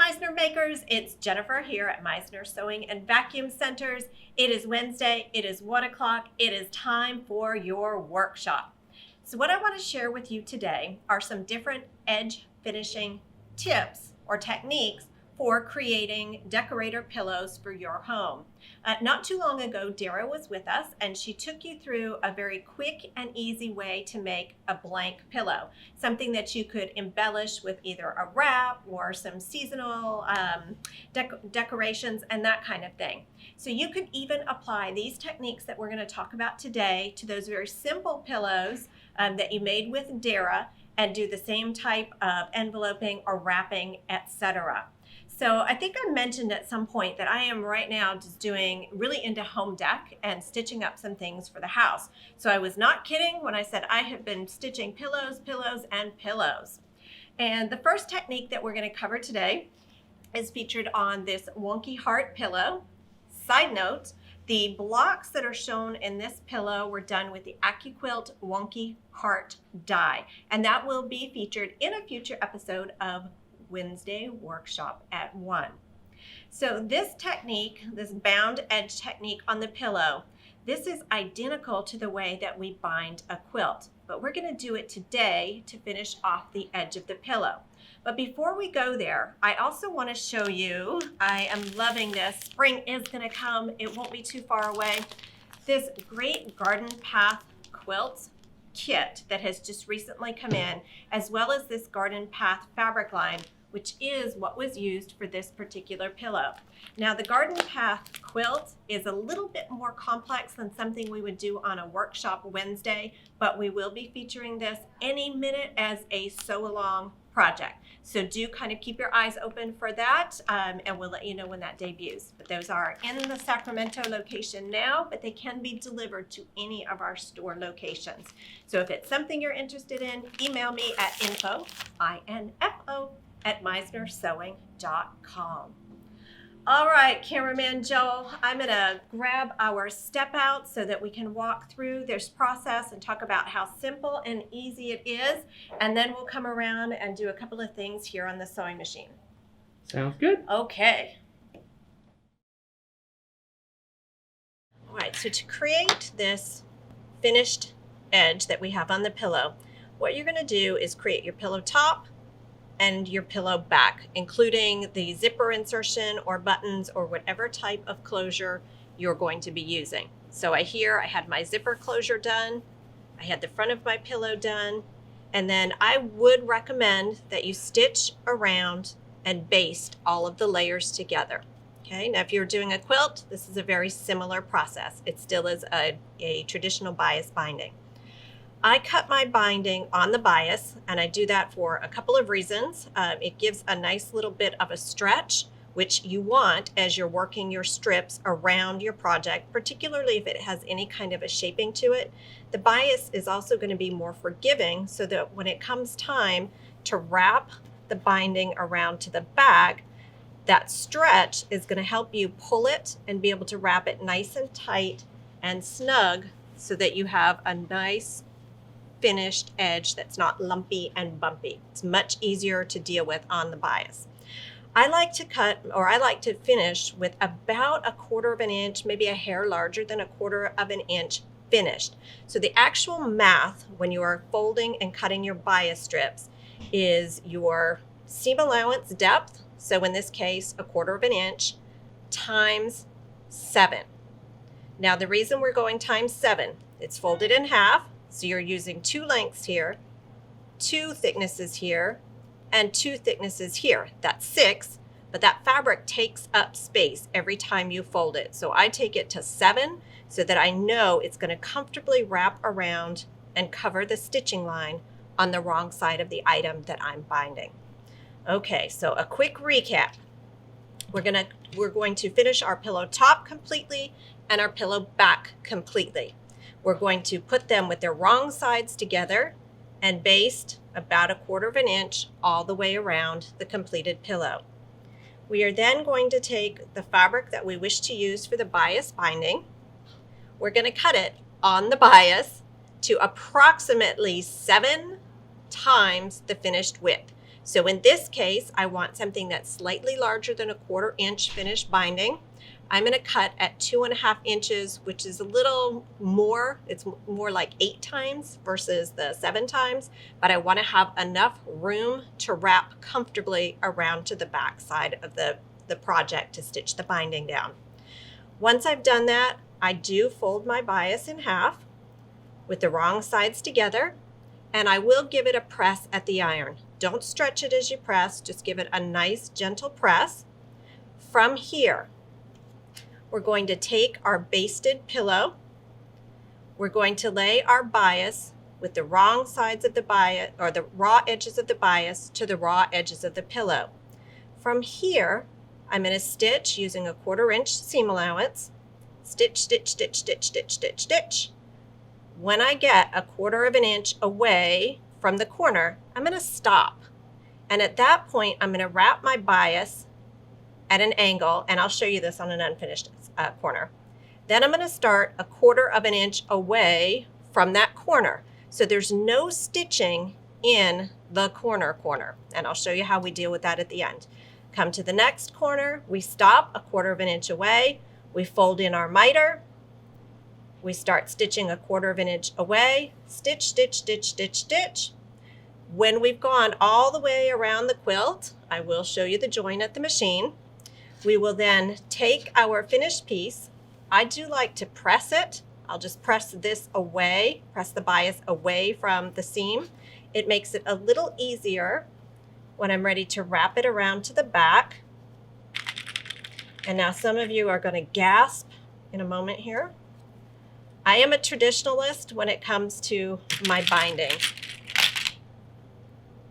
Meisner makers, it's Jennifer here at Meisner Sewing and Vacuum Centers. It is Wednesday, it is 1 o'clock, it is time for your workshop. So what I want to share with you today are some different edge finishing tips or techniques for creating decorator pillows for your home. Not too long ago, Dara was with us and she took you through a very quick and easy way to make a blank pillow, something that you could embellish with either a wrap or some seasonal decorations and that kind of thing. So you could even apply these techniques that we're going to talk about today to those very simple pillows that you made with Dara and do the same type of enveloping or wrapping, etc. So I think I mentioned at some point that I am right now just doing really into home dec and stitching up some things for the house. So I was not kidding when I said I have been stitching pillows, and pillows. And the first technique that we're going to cover today is featured on this Wonky Heart pillow. Side note, the blocks that are shown in this pillow were done with the AccuQuilt Wonky Heart die, and that will be featured in a future episode of Wednesday workshop at 1. So this technique, this bound edge technique on the pillow, this is identical to the way that we bind a quilt, but we're going to do it today to finish off the edge of the pillow. But before we go there, I also want to show you, I am loving this, spring is going to come, it won't be too far away, this great garden path quilt kit that has just recently come in, as well as this garden path fabric line, which is what was used for this particular pillow. Now the garden path quilt is a little bit more complex than something we would do on a workshop Wednesday, but we will be featuring this any minute as a sew along project. So do kind of keep your eyes open for that, and we'll let you know when that debuts. But those are in the Sacramento location now, but they can be delivered to any of our store locations. So if it's something you're interested in, email me at info, I-N-F-O, at meisnersewing.com. All right, cameraman Joel, I'm gonna grab our step out so that we can walk through this process and talk about how simple and easy it is, and then we'll come around and do a couple of things here on the sewing machine. Sounds good. Okay. All right, so to create this finished edge that we have on the pillow, what you're gonna do is create your pillow top and your pillow back, including the zipper insertion or buttons or whatever type of closure you're going to be using. So I had my zipper closure done, I had the front of my pillow done, and then I would recommend that you stitch around and baste all of the layers together. Okay, now if you're doing a quilt, this is a very similar process. It still is a traditional bias binding. I cut my binding on the bias, and I do that for a couple of reasons. It gives a nice little bit of a stretch, which you want as you're working your strips around your project, particularly if it has any kind of a shaping to it. The bias is also going to be more forgiving so that when it comes time to wrap the binding around to the back, that stretch is going to help you pull it and be able to wrap it nice and tight and snug so that you have a nice finished edge that's not lumpy and bumpy. It's much easier to deal with on the bias. I like to finish with about 1/4 of an inch, maybe a hair larger than 1/4 of an inch finished. So the actual math when you are folding and cutting your bias strips is your seam allowance depth, so in this case 1/4 of an inch, times 7. Now the reason we're going times 7, it's folded in half, so you're using 2 lengths here, 2 thicknesses here, and 2 thicknesses here. That's 6, but that fabric takes up space every time you fold it. So I take it to 7 so that I know it's going to comfortably wrap around and cover the stitching line on the wrong side of the item that I'm binding. Okay, so a quick recap. We're going to finish our pillow top completely and our pillow back completely. We're going to put them with their wrong sides together and baste about 1/4 of an inch all the way around the completed pillow. We are then going to take the fabric that we wish to use for the bias binding. We're going to cut it on the bias to approximately 7 times the finished width. So in this case, I want something that's slightly larger than 1/4 inch finished binding. I'm going to cut at 2.5 inches, which is a little more. It's more like 8 times versus the 7 times, but I want to have enough room to wrap comfortably around to the back side of the project to stitch the binding down. Once I've done that, I do fold my bias in half with the wrong sides together, and I will give it a press at the iron. Don't stretch it as you press, just give it a nice gentle press. From here, we're going to take our basted pillow. We're going to lay our bias with the wrong sides of the bias, or the raw edges of the bias to the raw edges of the pillow. From here, I'm going to stitch using a 1/4 inch seam allowance. Stitch, stitch, stitch, stitch, stitch, stitch, stitch. When I get 1/4 inch away from the corner, I'm going to stop. And at that point, I'm going to wrap my bias at an angle, and I'll show you this on an unfinished corner. Then I'm going to start 1/4 inch away from that corner. So there's no stitching in the corner, and I'll show you how we deal with that at the end. Come to the next corner, we stop 1/4 inch away, we fold in our miter, we start stitching 1/4 inch away, stitch, stitch, stitch, stitch, stitch. When we've gone all the way around the quilt, I will show you the join at the machine. We will then take our finished piece. I do like to press it. I'll just press this away, press the bias away from the seam. It makes it a little easier when I'm ready to wrap it around to the back. And now some of you are going to gasp in a moment here. I am a traditionalist when it comes to my binding.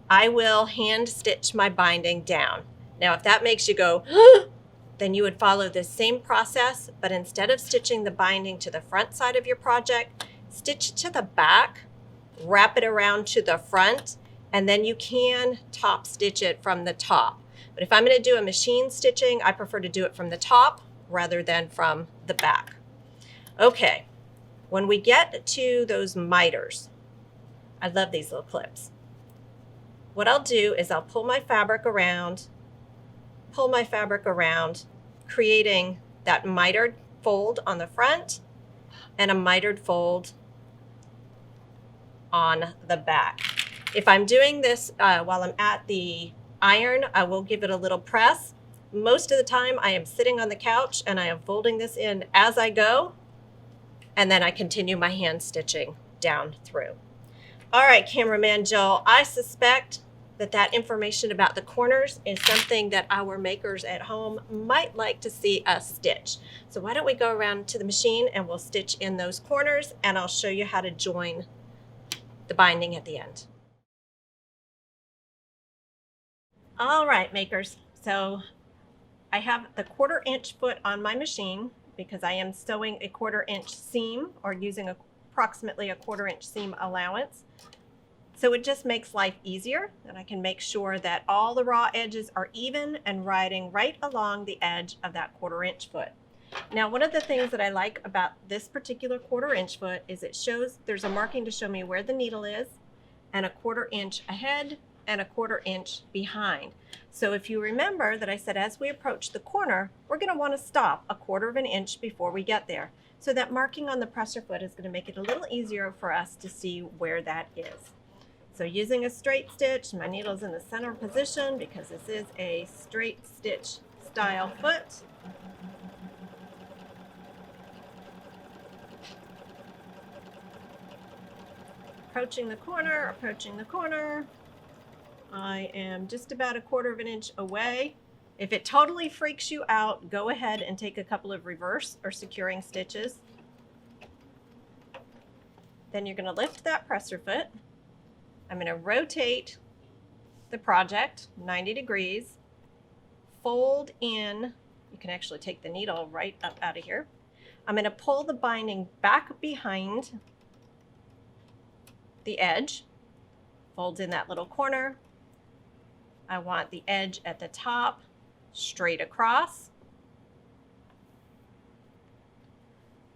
I will hand stitch my binding down. Now, if that makes you go, then you would follow this same process, but instead of stitching the binding to the front side of your project, stitch it to the back, wrap it around to the front, and then you can top stitch it from the top. But if I'm going to do a machine stitching, I prefer to do it from the top rather than from the back. Okay, when we get to those miters, I love these little clips. What I'll do is I'll pull my fabric around, creating that mitered fold on the front and a mitered fold on the back. If I'm doing this while I'm at the iron, I will give it a little press. Most of the time I am sitting on the couch and I am folding this in as I go, and then I continue my hand stitching down through. All right, cameraman Joel, I suspect that information about the corners is something that our makers at home might like to see us stitch. So why don't we go around to the machine and we'll stitch in those corners, and I'll show you how to join the binding at the end. All right, makers, so I have the 1/4 inch foot on my machine because I am sewing a 1/4 inch seam, or using approximately a 1/4 inch seam allowance. So it just makes life easier, and I can make sure that all the raw edges are even and riding right along the edge of that 1/4 inch foot. Now, one of the things that I like about this particular 1/4 inch foot is it shows, there's a marking to show me where the needle is, and a 1/4 inch ahead and a 1/4 inch behind. So if you remember that I said as we approach the corner, we're going to want to stop a 1/4 inch before we get there. So that marking on the presser foot is going to make it a little easier for us to see where that is. So using a straight stitch, my needle's in the center position because this is a straight stitch style foot. Approaching the corner. I am just about a 1/4 inch away. If it totally freaks you out, go ahead and take a couple of reverse or securing stitches. Then you're going to lift that presser foot. I'm going to rotate the project 90 degrees, fold in. You can actually take the needle right up out of here. I'm going to pull the binding back behind the edge, fold in that little corner. I want the edge at the top straight across.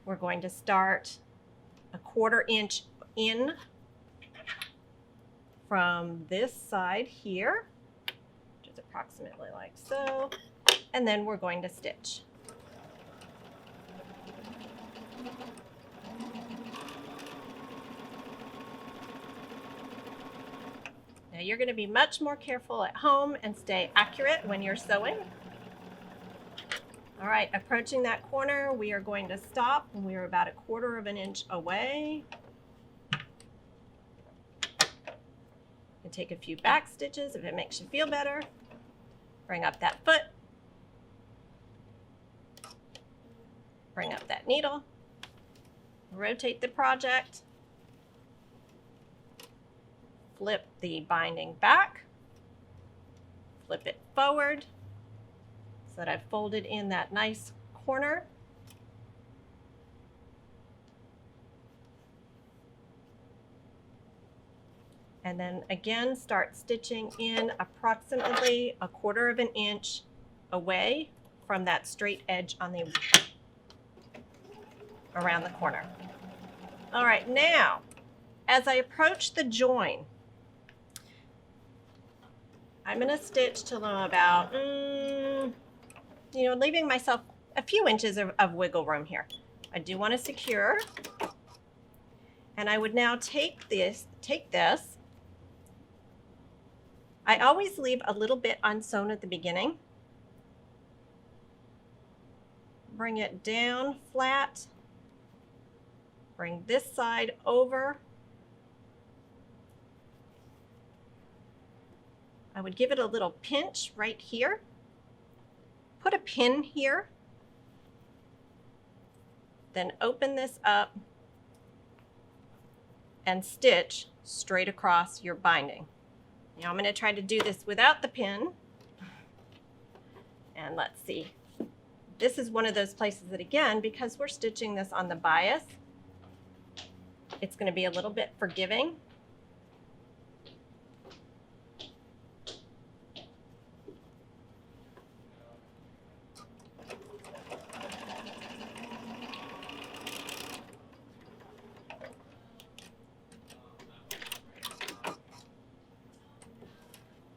We're going to start a 1/4 inch in from this side here. approximately like so, and then we're going to stitch. Now you're going to be much more careful at home and stay accurate when you're sewing. All right, approaching that corner, we are going to stop when we are about 1/4 of an inch away. And take a few back stitches if it makes you feel better. Bring up that foot. Bring up that needle. Rotate the project. Flip the binding back. Flip it forward so that I've folded in that nice corner. And then again, start stitching in approximately 1/4 of an inch away from that straight edge on the around the corner. All right, now, as I approach the join, I'm going to stitch till I'm about, leaving myself a few inches of wiggle room here. I do want to secure, and I would now take this. I always leave a little bit unsewn at the beginning. Bring it down flat. Bring this side over. I would give it a little pinch right here. Put a pin here. Then open this up and stitch straight across your binding. Now I'm going to try to do this without the pin. And let's see. This is one of those places that, again, because we're stitching this on the bias, it's going to be a little bit forgiving.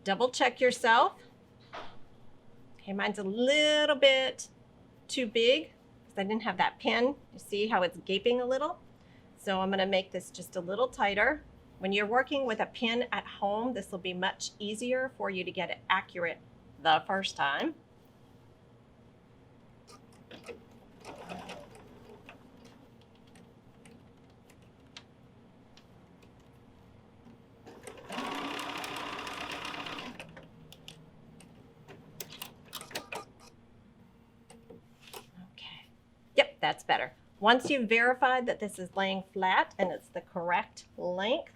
Double check yourself. Okay, mine's a little bit too big because I didn't have that pin. You see how it's gaping a little? So I'm going to make this just a little tighter. When you're working with a pin at home, this will be much easier for you to get it accurate the first time. That's better. Once you've verified that this is laying flat and it's the correct length,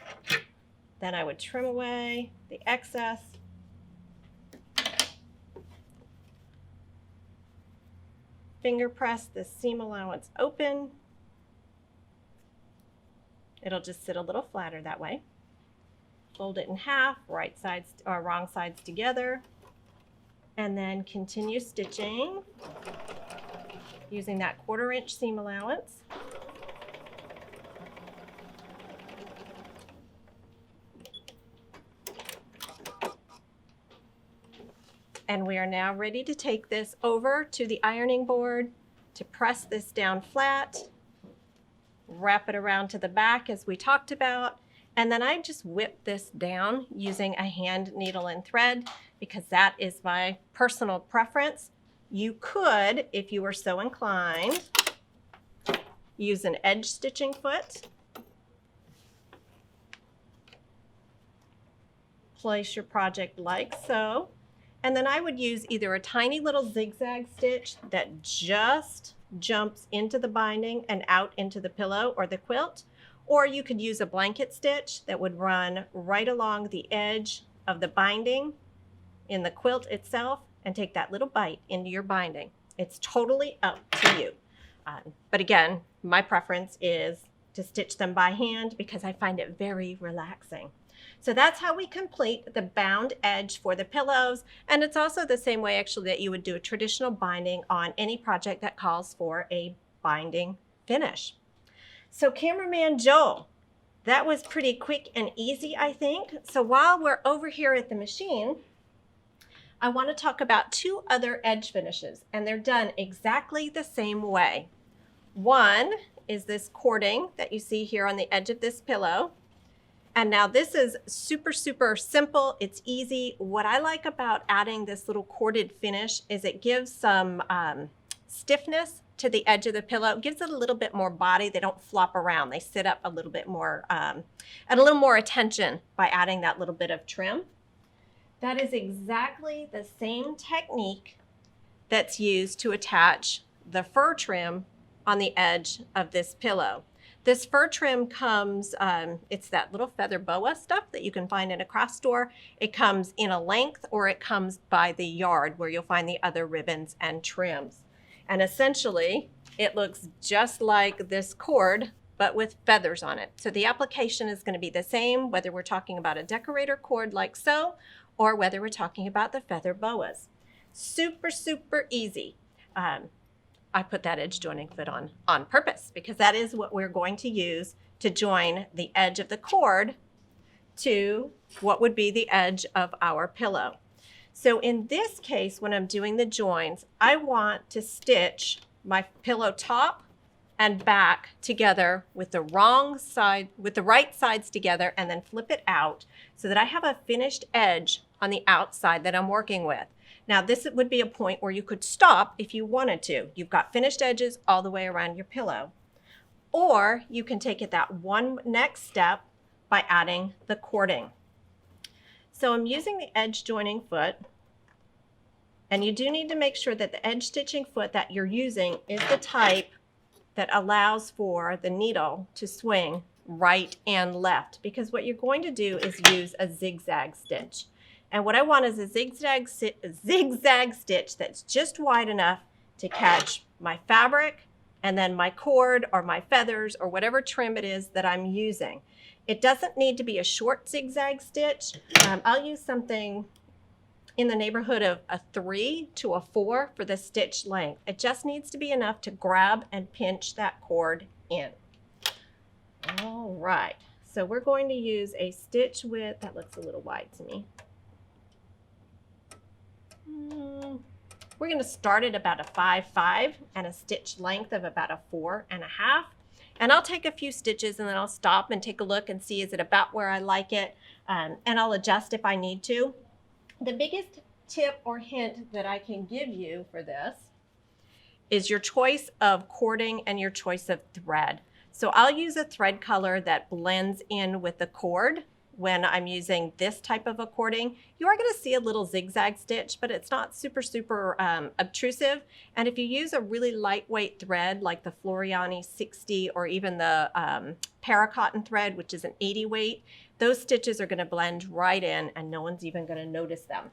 then I would trim away the excess. Finger press this seam allowance open. It'll just sit a little flatter that way. Fold it in half, right sides or wrong sides together, and then continue stitching using that 1/4 inch seam allowance. And we are now ready to take this over to the ironing board to press this down flat, wrap it around to the back as we talked about, and then I just whip this down using a hand needle and thread because that is my personal preference. You could, if you were so inclined, use an edge stitching foot. Place your project like so. And then I would use either a tiny little zigzag stitch that just jumps into the binding and out into the pillow or the quilt, or you could use a blanket stitch that would run right along the edge of the binding in the quilt itself and take that little bite into your binding. It's totally up to you. But again, my preference is to stitch them by hand because I find it very relaxing. So that's how we complete the bound edge for the pillows. And it's also the same way actually that you would do a traditional binding on any project that calls for a binding finish. So Cameraman Joel, that was pretty quick and easy, I think. So while we're over here at the machine, I want to talk about two other edge finishes, and they're done exactly the same way. One is this cording that you see here on the edge of this pillow. And now this is super, super simple. It's easy. What I like about adding this little corded finish is it gives some stiffness to the edge of the pillow. It gives it a little bit more body. They don't flop around. They sit up a little bit more, and a little more attention by adding that little bit of trim. That is exactly the same technique that's used to attach the fur trim on the edge of this pillow. This fur trim comes, it's that little feather boa stuff that you can find in a craft store. It comes in a length, or it comes by the yard where you'll find the other ribbons and trims. And essentially, it looks just like this cord, but with feathers on it. So the application is going to be the same, whether we're talking about a decorator cord like so, or whether we're talking about the feather boas. Super, super easy. I put that edge joining foot on purpose because that is what we're going to use to join the edge of the cord to what would be the edge of our pillow. So in this case, when I'm doing the joins, I want to stitch my pillow top and back together with the right sides together, and then flip it out so that I have a finished edge on the outside that I'm working with. Now this would be a point where you could stop if you wanted to. You've got finished edges all the way around your pillow. Or you can take it that one next step by adding the cording. So I'm using the edge joining foot, and you do need to make sure that the edge stitching foot that you're using is the type that allows for the needle to swing right and left, because what you're going to do is use a zigzag stitch. And what I want is a zigzag stitch that's just wide enough to catch my fabric and then my cord or my feathers or whatever trim it is that I'm using. It doesn't need to be a short zigzag stitch. I'll use something in the neighborhood of a 3 to a 4 for the stitch length. It just needs to be enough to grab and pinch that cord in. All right, so we're going to use a stitch width, that looks a little wide to me. We're going to start at about a 5.5 and a stitch length of about a 4.5. And I'll take a few stitches and then I'll stop and take a look and see is it about where I like it, and I'll adjust if I need to. The biggest tip or hint that I can give you for this is your choice of cording and your choice of thread. So I'll use a thread color that blends in with the cord. When I'm using this type of a cording, you are going to see a little zigzag stitch, but it's not super, super obtrusive. And if you use a really lightweight thread like the Floriani 60 or even the Paracotton thread, which is an 80 weight, those stitches are going to blend right in and no one's even going to notice them.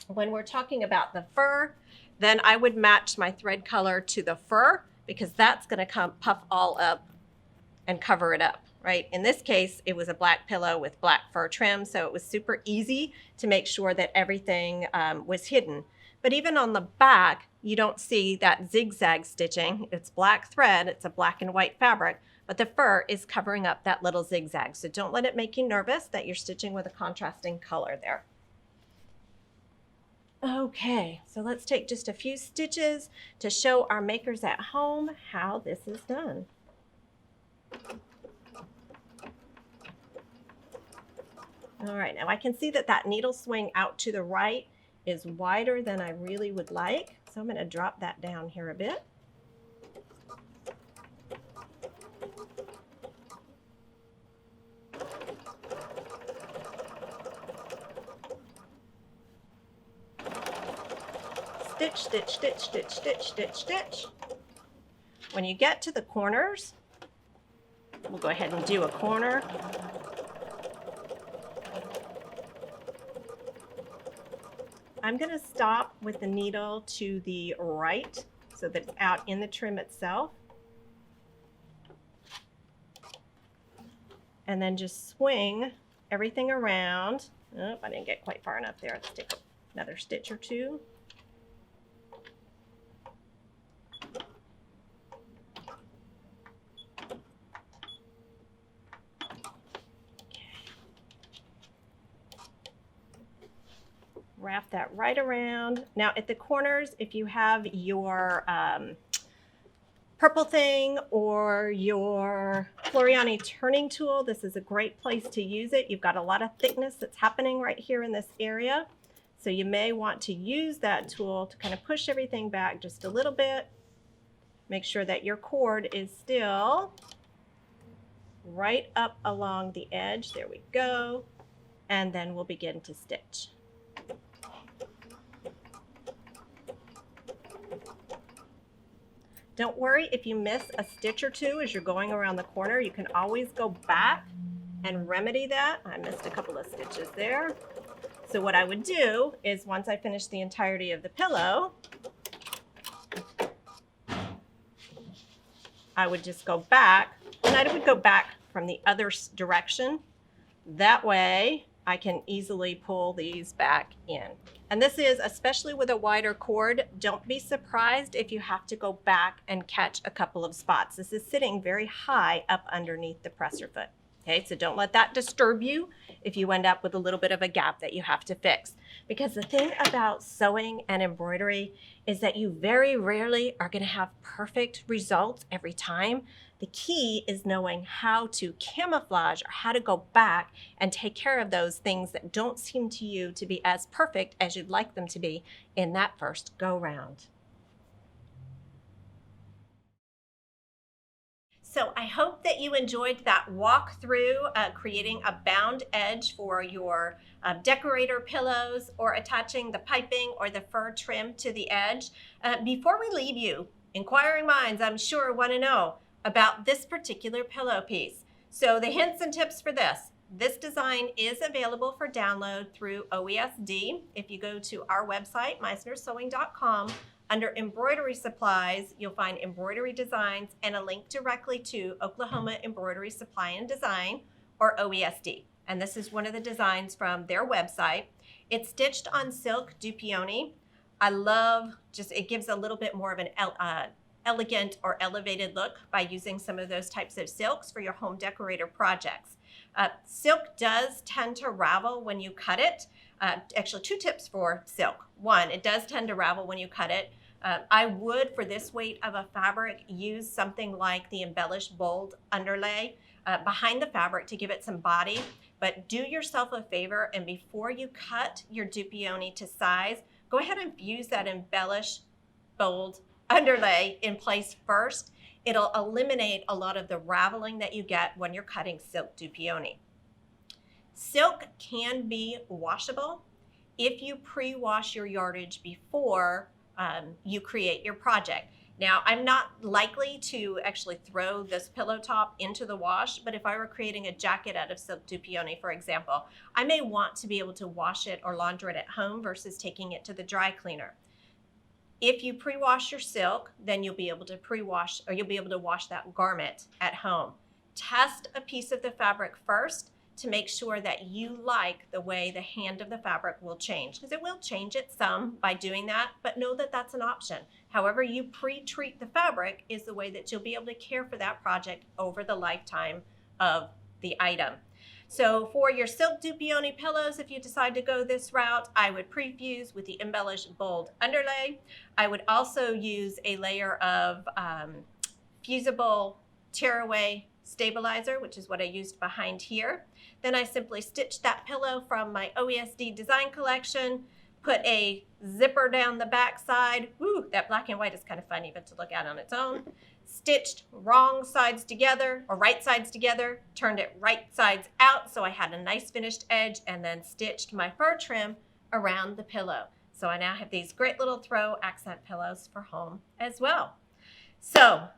When we're talking about the fur, then I would match my thread color to the fur because that's going to come puff all up and cover it up. Right? In this case, it was a black pillow with black fur trim, so it was super easy to make sure that everything was hidden. But even on the back, you don't see that zigzag stitching. It's black thread, it's a black and white fabric, but the fur is covering up that little zigzag. So don't let it make you nervous that you're stitching with a contrasting color there. Okay, so let's take just a few stitches to show our makers at home how this is done. All right, now I can see that that needle swing out to the right is wider than I really would like. So I'm going to drop that down here a bit. Stitch, stitch, stitch, stitch, stitch, stitch, stitch. When you get to the corners, we'll go ahead and do a corner. I'm going to stop with the needle to the right so that it's out in the trim itself. And then just swing everything around. Oh, I didn't get quite far enough there. Let's take another stitch or two. Wrap that right around. Now at the corners, if you have your purple thing or your Floriani turning tool, this is a great place to use it. You've got a lot of thickness that's happening right here in this area. So you may want to use that tool to kind of push everything back just a little bit. Make sure that your cord is still right up along the edge. There we go. And then we'll begin to stitch. Don't worry if you miss a stitch or two as you're going around the corner. You can always go back and remedy that. I missed a couple of stitches there. So what I would do is once I finish the entirety of the pillow, I would just go back, and I would go back from the other direction. That way I can easily pull these back in. And this is, especially with a wider cord, don't be surprised if you have to go back and catch a couple of spots. This is sitting very high up underneath the presser foot. Okay, so don't let that disturb you if you end up with a little bit of a gap that you have to fix. Because the thing about sewing and embroidery is that you very rarely are going to have perfect results every time. The key is knowing how to camouflage or how to go back and take care of those things that don't seem to you to be as perfect as you'd like them to be in that first go round. So I hope that you enjoyed that walk through creating a bound edge for your decorator pillows or attaching the piping or the fur trim to the edge. Before we leave you, inquiring minds, I'm sure, want to know about this particular pillow piece. So the hints and tips for this design is available for download through OESD. If you go to our website, meisnersewing.com, under embroidery supplies, you'll find embroidery designs and a link directly to Oklahoma Embroidery Supply and Design, or OESD. And this is one of the designs from their website. It's stitched on silk dupioni. I love it gives a little bit more of an elegant or elevated look by using some of those types of silks for your home decorator projects. Silk does tend to ravel when you cut it. Actually, two tips for silk. One, it does tend to ravel when you cut it. I would, for this weight of a fabric, use something like the embellished bold underlay behind the fabric to give it some body. But do yourself a favor, and before you cut your dupioni to size, go ahead and fuse that embellished bold underlay in place first. It'll eliminate a lot of the raveling that you get when you're cutting silk dupioni. Silk can be washable if you pre-wash your yardage before you create your project. Now, I'm not likely to actually throw this pillow top into the wash, but if I were creating a jacket out of silk dupioni, for example, I may want to be able to wash it or launder it at home versus taking it to the dry cleaner. If you pre-wash your silk, then you'll be able to pre-wash, or you'll be able to wash that garment at home. Test a piece of the fabric first to make sure that you like the way the hand of the fabric will change, because it will change it some by doing that, but know that that's an option. However you pre-treat the fabric is the way that you'll be able to care for that project over the lifetime of the item. So for your silk dupioni pillows, if you decide to go this route, I would pre-fuse with the embellished bold underlay. I would also use a layer of fusible tearaway stabilizer, which is what I used behind here. Then I simply stitched that pillow from my OESD design collection, put a zipper down the back side. Ooh, that black and white is kind of fun even to look at on its own. Stitched wrong sides together, or right sides together, turned it right sides out so I had a nice finished edge, and then stitched my fur trim around the pillow. So I now have these great little throw accent pillows for home as well. So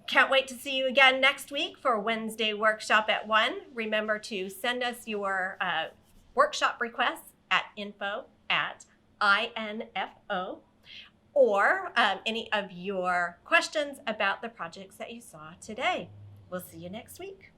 can't wait to see you again next week for Wednesday workshop at 1. Remember to send us your workshop requests at info@info, or any of your questions about the projects that you saw today. We'll see you next week.